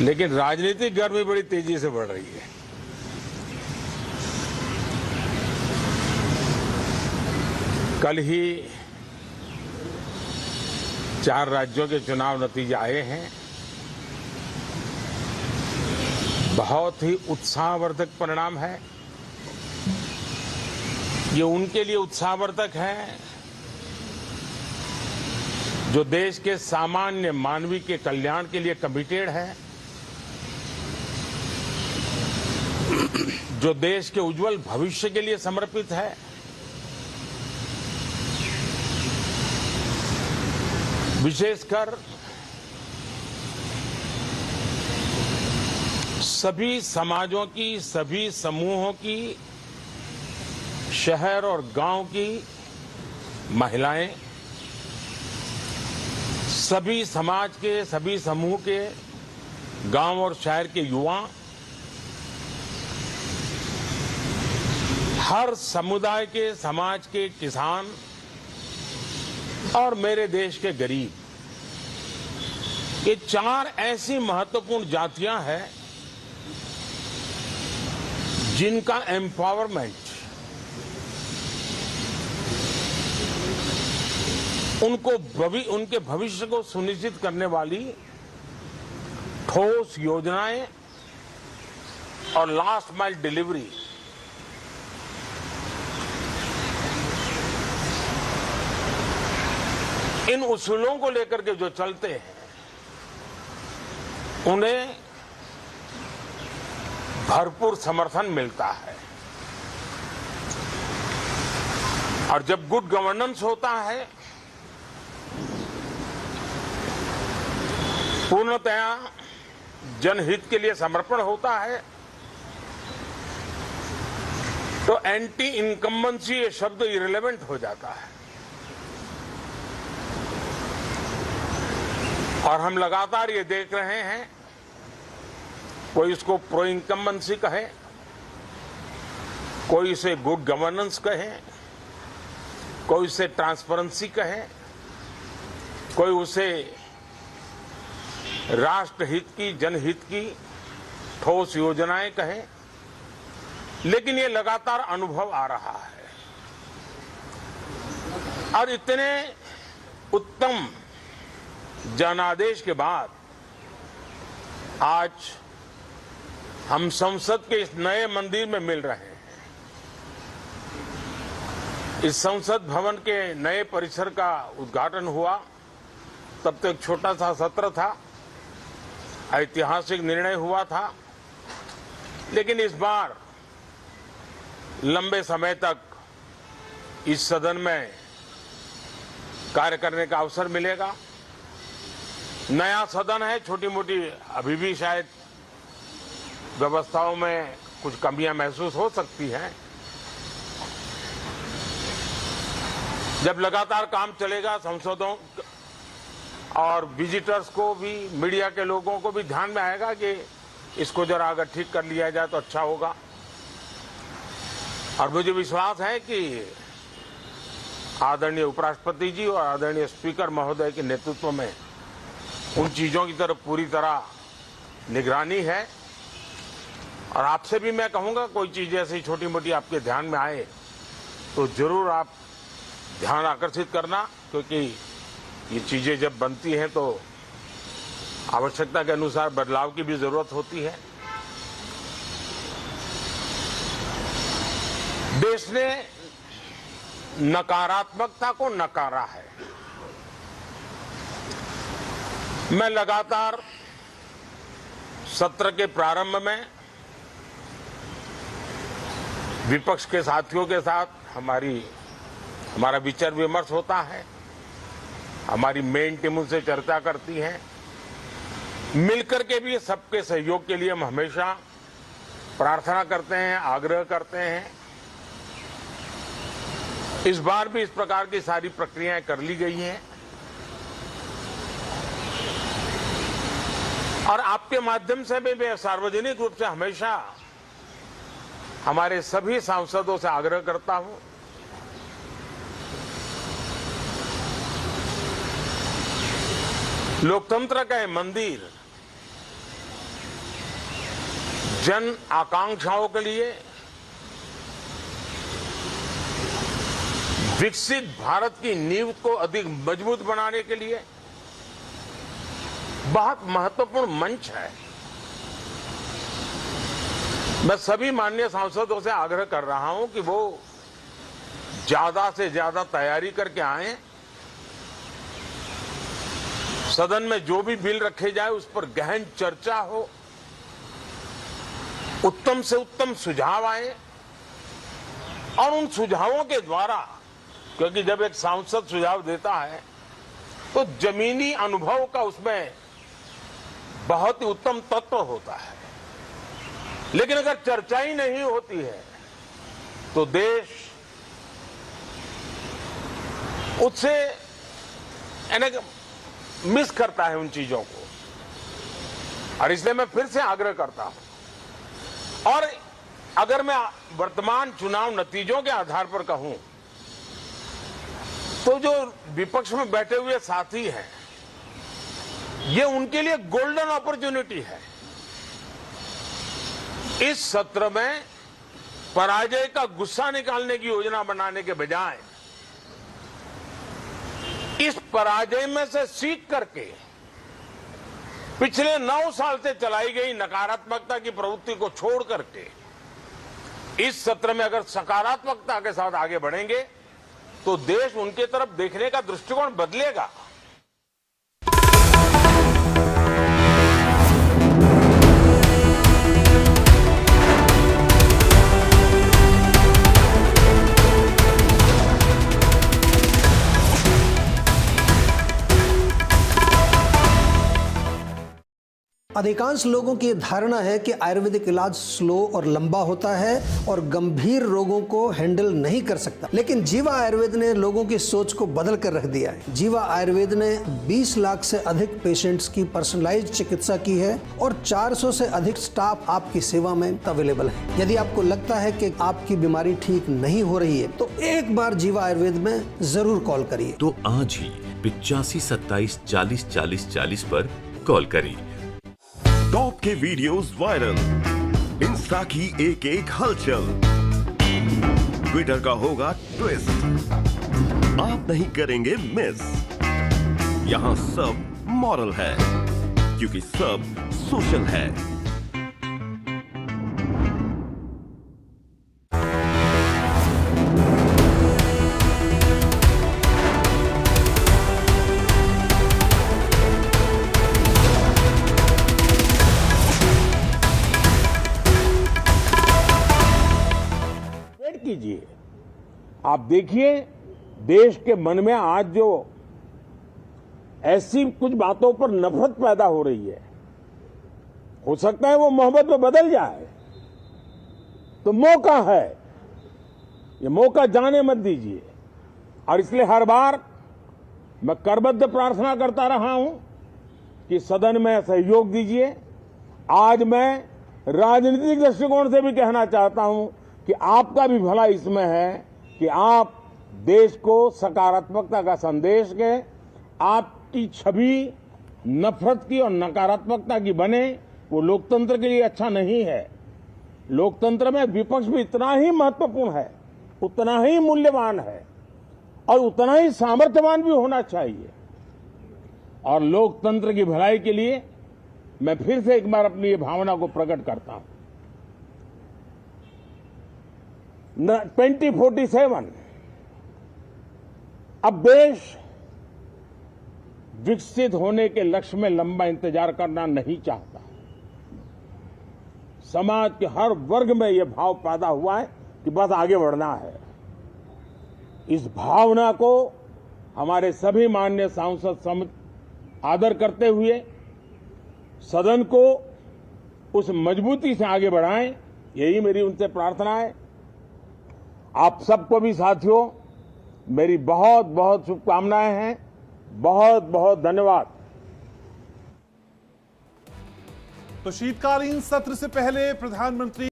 लेकिन राजनीतिक गर्मी बड़ी तेजी से बढ़ रही है। कल ही 4 राज्यों के चुनाव नतीजे आए हैं। बहुत ही उत्साहवर्धक परिणाम है। ये उनके लिए उत्साहवर्धक है जो देश के सामान्य मानवी के कल्याण के लिए कमिटेड है, जो देश के उज्जवल भविष्य के लिए समर्पित है, विशेषकर सभी समाजों की, सभी समूहों की, शहर और गांव की महिलाएं, सभी समाज के, सभी समूह के, गांव और शहर के युवा, हर समुदाय के, समाज के किसान और मेरे देश के गरीब, ये 4 ऐसी महत्वपूर्ण जातियां हैं जिनका एम्पावरमेंट, उनके भविष्य को सुनिश्चित करने वाली ठोस योजनाएं और लास्ट माइल डिलीवरी इन उसूलों को लेकर के जो चलते हैं उन्हें भरपूर समर्थन मिलता है। और जब गुड गवर्नेंस होता है, पूर्णतया जनहित के लिए समर्पण होता है, तो एंटी इनकम्बेंसी ये शब्द इरेलेवेंट हो जाता है। और हम लगातार ये देख रहे हैं, कोई इसको प्रो इनकम्बेंसी कहे, कोई इसे गुड गवर्नेंस कहे, कोई इसे ट्रांसपेरेंसी कहे, कोई उसे राष्ट्रहित की, जनहित की ठोस योजनाएं कहें, लेकिन ये लगातार अनुभव आ रहा है। और इतने उत्तम जनादेश के बाद आज हम संसद के इस नए मंदिर में मिल रहे हैं। इस संसद भवन के नए परिसर का उद्घाटन हुआ, तब तो एक छोटा सा सत्र था, ऐतिहासिक निर्णय हुआ था, लेकिन इस बार लंबे समय तक इस सदन में कार्य करने का अवसर मिलेगा। नया सदन है, छोटी मोटी अभी भी शायद व्यवस्थाओं में कुछ कमियां महसूस हो सकती हैं। जब लगातार काम चलेगा, सांसदों और विजिटर्स को भी, मीडिया के लोगों को भी ध्यान में आएगा कि इसको जरा अगर ठीक कर लिया जाए तो अच्छा होगा। और मुझे विश्वास है कि आदरणीय उपराष्ट्रपति जी और आदरणीय स्पीकर महोदय के नेतृत्व में उन चीजों की तरफ पूरी तरह निगरानी है। और आपसे भी मैं कहूंगा, कोई चीज ऐसी छोटी मोटी आपके ध्यान में आए तो जरूर आप ध्यान आकर्षित करना, क्योंकि ये चीजें जब बनती हैं तो आवश्यकता के अनुसार बदलाव की भी जरूरत होती है। देश ने नकारात्मकता को नकारा है। मैं लगातार सत्र के प्रारंभ में विपक्ष के साथियों के साथ हमारा विचार विमर्श होता है, हमारी मेन टीम उनसे चर्चा करती है, मिलकर के भी सबके सहयोग के लिए हम हमेशा प्रार्थना करते हैं, आग्रह करते हैं। इस बार भी इस प्रकार की सारी प्रक्रियाएं कर ली गई हैं और आपके माध्यम से भी मैं सार्वजनिक रूप से हमेशा हमारे सभी सांसदों से आग्रह करता हूं, लोकतंत्र का ये मंदिर जन आकांक्षाओं के लिए विकसित भारत की नींव को अधिक मजबूत बनाने के लिए बहुत महत्वपूर्ण मंच है। मैं सभी माननीय सांसदों से आग्रह कर रहा हूं कि वो ज्यादा से ज्यादा तैयारी करके आए। सदन में जो भी बिल रखे जाए उस पर गहन चर्चा हो, उत्तम से उत्तम सुझाव आए और उन सुझावों के द्वारा, क्योंकि जब एक सांसद सुझाव देता है तो जमीनी अनुभव का उसमें बहुत ही उत्तम तत्व होता है, लेकिन अगर चर्चा ही नहीं होती है तो देश उससे मिस करता है उन चीजों को। और इसलिए मैं फिर से आग्रह करता हूं, और अगर मैं वर्तमान चुनाव नतीजों के आधार पर कहूं तो जो विपक्ष में बैठे हुए साथी हैं, ये उनके लिए गोल्डन अपॉर्चुनिटी है। इस सत्र में पराजय का गुस्सा निकालने की योजना बनाने के बजाय इस पराजय में से सीख करके पिछले 9 साल से चलाई गई नकारात्मकता की प्रवृत्ति को छोड़ करके इस सत्र में अगर सकारात्मकता के साथ आगे बढ़ेंगे तो देश उनके तरफ देखने का दृष्टिकोण बदलेगा। अधिकांश लोगों की धारणा है कि आयुर्वेदिक इलाज स्लो और लंबा होता है और गंभीर रोगों को हैंडल नहीं कर सकता, लेकिन जीवा आयुर्वेद ने लोगों की सोच को बदल कर रख दिया है। जीवा आयुर्वेद ने 20 लाख से अधिक पेशेंट्स की पर्सनलाइज्ड चिकित्सा की है और 400 से अधिक स्टाफ आपकी सेवा में अवेलेबल है। यदि आपको लगता है कि आपकी बीमारी ठीक नहीं हो रही है तो एक बार जीवा आयुर्वेद में जरूर कॉल करिए। तो आज ही 85 27 40 40 40 पर कॉल करिए। टॉप के वीडियोस वायरल, इंस्टा की एक एक हलचल, ट्विटर का होगा ट्विस्ट, आप नहीं करेंगे मिस। यहाँ सब मॉरल है क्योंकि सब सोशल है। कीजिए, आप देखिए देश के मन में आज जो ऐसी कुछ बातों पर नफरत पैदा हो रही है, हो सकता है वो मोहब्बत में बदल जाए, तो मौका है, ये मौका जाने मत दीजिए। और इसलिए हर बार मैं करबद्ध प्रार्थना करता रहा हूं कि सदन में सहयोग दीजिए। आज मैं राजनीतिक दृष्टिकोण से भी कहना चाहता हूं कि आपका भी भला इसमें है कि आप देश को सकारात्मकता का संदेश दें, आपकी छवि नफरत की और नकारात्मकता की बने, वो लोकतंत्र के लिए अच्छा नहीं है। लोकतंत्र में विपक्ष भी इतना ही महत्वपूर्ण है, उतना ही मूल्यवान है और उतना ही सामर्थ्यवान भी होना चाहिए। और लोकतंत्र की भलाई के लिए मैं फिर से एक बार अपनी ये भावना को प्रकट करता हूं। 2047 अब देश विकसित होने के लक्ष्य में लंबा इंतजार करना नहीं चाहता। समाज के हर वर्ग में यह भाव पैदा हुआ है कि बस आगे बढ़ना है। इस भावना को हमारे सभी माननीय सांसद आदर करते हुए सदन को उस मजबूती से आगे बढ़ाएं, यही मेरी उनसे प्रार्थना है। आप सबको भी साथियों मेरी बहुत बहुत शुभकामनाएं हैं। बहुत बहुत धन्यवाद। तो शीतकालीन सत्र से पहले प्रधानमंत्री